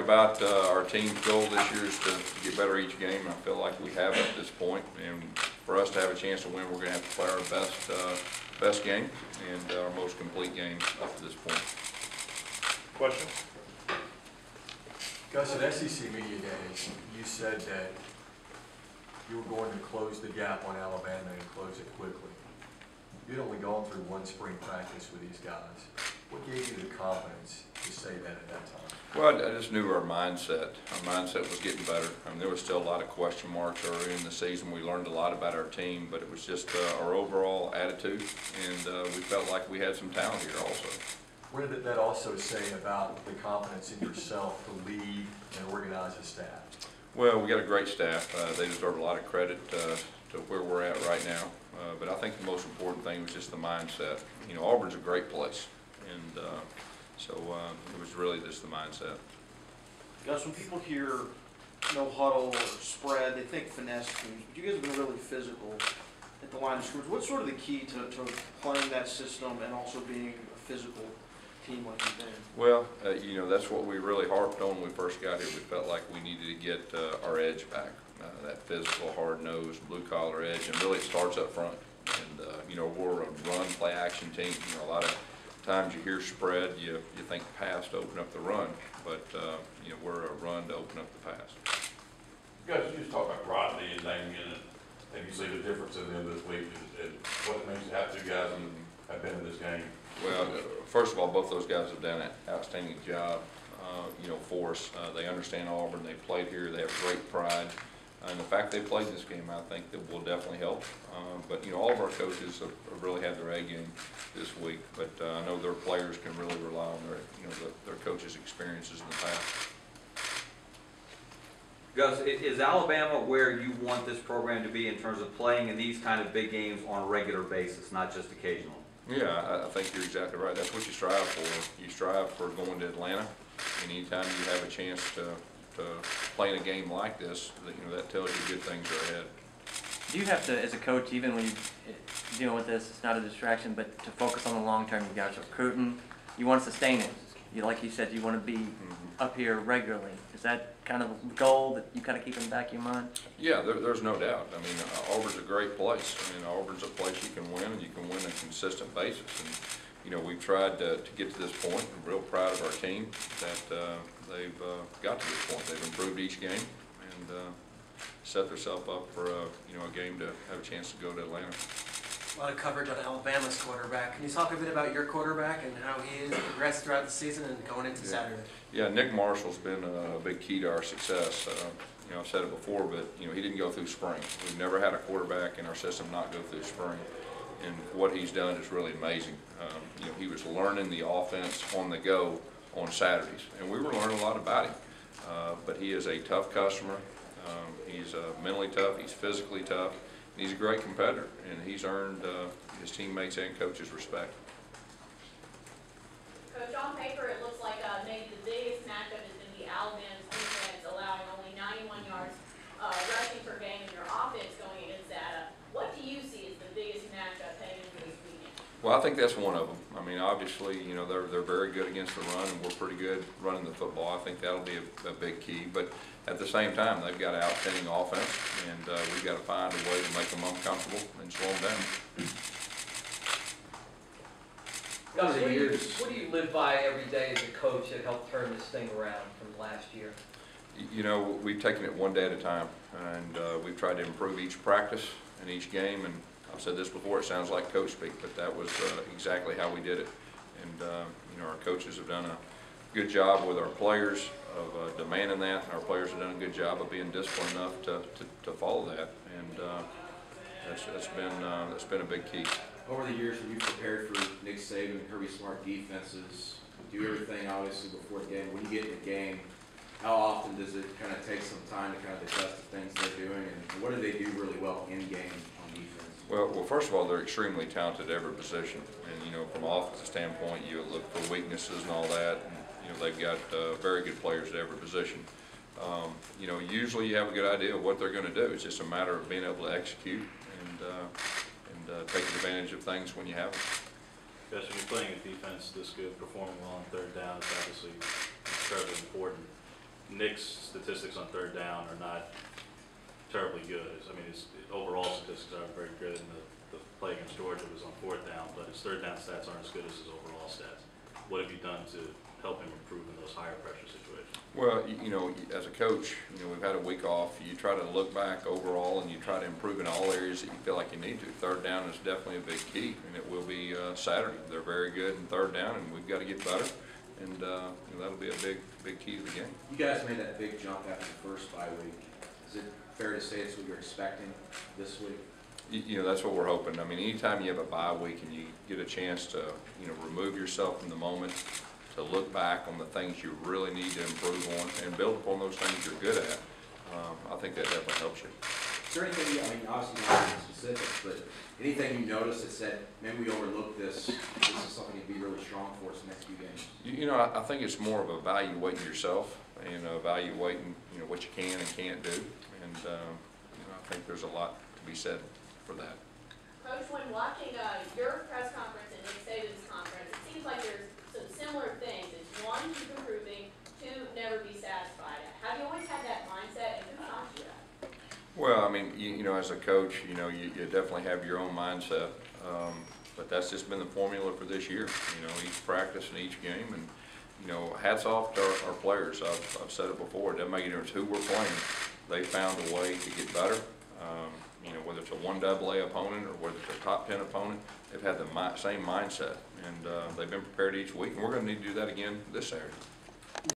about our team's goal this year is to get better each game, and I feel like we have at this point. And for us to have a chance to win, we're going to have to play our best game and our most complete game up to this point. Question? Gus, at SEC Media Days, you said that you were going to close the gap on Alabama and close it quickly. You'd only gone through one spring practice with these guys. What gave you the confidence to say that at that time? Well, I just knew our mindset. Our mindset was getting better. I mean, there was still a lot of question marks early in the season. We learned a lot about our team, but it was just our overall attitude, and we felt like we had some talent here also. What did that also say about the confidence in yourself to lead and organize a staff? Well, we got a great staff. They deserve a lot of credit to where we're at right now. But I think the most important thing was just the mindset. You know, Auburn's a great place, and so it was really just the mindset. Gus, when people hear no huddle or spread, they think finesse teams, but you guys have been really physical at the line of scrimmage. What's sort of the key to playing that system and also being a physical team like you've been? Well, you know, that's what we really harped on when we first got here. We felt like we needed to get our edge back, that physical, hard-nosed, blue-collar edge, and really it starts up front. And, you know, we're a run, play-action team. You know, a lot of times you hear spread, you think pass to open up the run, but, you know, we're a run to open up the pass. Guys, you just talk about Rodney and Damien, and you see the difference in them this week, and what it means to have two guys that have been in this game. Well, first of all, both those guys have done an outstanding job, you know, for us. They understand Auburn. They played here. They have great pride. And the fact they played this game, I think that will definitely help. But, you know, all of our coaches have really had their A game this week. But I know their players can really rely on their, you know, their coaches' experiences in the past. Gus, is Alabama where you want this program to be in terms of playing in these kind of big games on a regular basis, not just occasional? Yeah, I think you're exactly right. That's what you strive for. You strive for going to Atlanta, and anytime you have a chance to play in a game like this, you know, that tells you good things are ahead. Do you have to, as a coach, even when you're dealing with this, it's not a distraction, but to focus on the long term? You guys are recruiting, you want to sustain it. Like you said, you want to be up here regularly. Is that kind of the goal that you kind of keep in the back of your mind? Yeah, there's no doubt. I mean, Auburn's a great place. I mean, Auburn's a place you can win, and you can win on a consistent basis. And, you know, we've tried to get to this point. I'm real proud of our team that they've got to this point. They've improved each game and set themselves up for you know, a game to have a chance to go to Atlanta. A lot of coverage on Alabama's quarterback. Can you talk a bit about your quarterback and how he has progressed throughout the season and going into Saturday? Yeah, Nick Marshall's been a big key to our success. You know, I've said it before, but, you know, he didn't go through spring. We've never had a quarterback in our system not go through spring. And what he's done is really amazing. You know, he was learning the offense on the go on Saturdays, and we were learning a lot about him. But he is a tough customer. He's mentally tough. He's physically tough. He's a great competitor, and he's earned his teammates and coaches' respect. Coach, on paper, it looks like maybe the biggest matchup is going to be Alabama's defense, allowing only 91 yards rushing per game, and your offense going against that. What do you see as the biggest matchup heading into this weekend? Well, I think that's one of them. I mean, obviously, you know, they're very good against the run, and we're pretty good running the football. I think that'll be a big key. But at the same time, they've got an outstanding offense, and we've got to find a way to make them uncomfortable and slow them down. Gus, what do you live by every day as a coach that helped turn this thing around from last year? You know, we've taken it one day at a time, and we've tried to improve each practice and each game. And I've said this before, it sounds like coach speak, but that was exactly how we did it. And, you know, our coaches have done a good job with our players of demanding that, and our players have done a good job of being disciplined enough to follow that. And that's been a big key. Over the years, have you prepared for Nick Saban and Kirby Smart defenses? Do everything obviously before the game. When you get in the game, how often does it kind of take some time to kind of adjust the things they're doing, and what do they do really well in game on defense? Well, first of all, they're extremely talented at every position, and you know, from an offensive standpoint, you look for weaknesses and all that. And, you know, they've got very good players at every position. You know, usually you have a good idea of what they're going to do. It's just a matter of being able to execute and taking advantage of things when you have them. Yes, when you're playing a defense this good, performing well on third down is obviously incredibly important. Nick's statistics on third down are not terribly good. I mean, his overall statistics are very good, and the play against Georgia was on fourth down, but his third down stats aren't as good as his overall stats. What have you done to help him improve in those higher pressure situations? Well, you know, as a coach, you know, we've had a week off. You try to look back overall and you try to improve in all areas that you feel like you need to. Third down is definitely a big key, and it will be Saturday. They're very good in third down, and we've got to get better, and you know, that'll be a big key to the game. You guys made that big jump after the first bye week. Is it fair to say it's what you're expecting this week? You know, that's what we're hoping. I mean, anytime you have a bye week and you get a chance to, you know, remove yourself from the moment, to look back on the things you really need to improve on and build upon those things you're good at, I think that definitely helps you. Is there anything, I mean, obviously not specifics, but anything you noticed that said, maybe we overlooked this, this is something to be really strong for us in the next few games? You know, I think it's more of evaluating yourself and evaluating, you know, what you can and can't do. And, you know, I think there's a lot to be said for that. Coach, when watching your press conference and Nick Saban's conference, it seems like there's some similar things. It's one, keep improving, two, never be satisfied. Have you always had that mindset, and who taught you that? Well, I mean, you know, as a coach, you know, you definitely have your own mindset, but that's just been the formula for this year. You know, each practice and each game, and you know, hats off to our players. I've said it before. It doesn't make any difference who we're playing. They found a way to get better. You know, whether it's a 1AA opponent or whether it's a top 10 opponent, they've had the same mindset, and they've been prepared each week, and we're going to need to do that again this Saturday.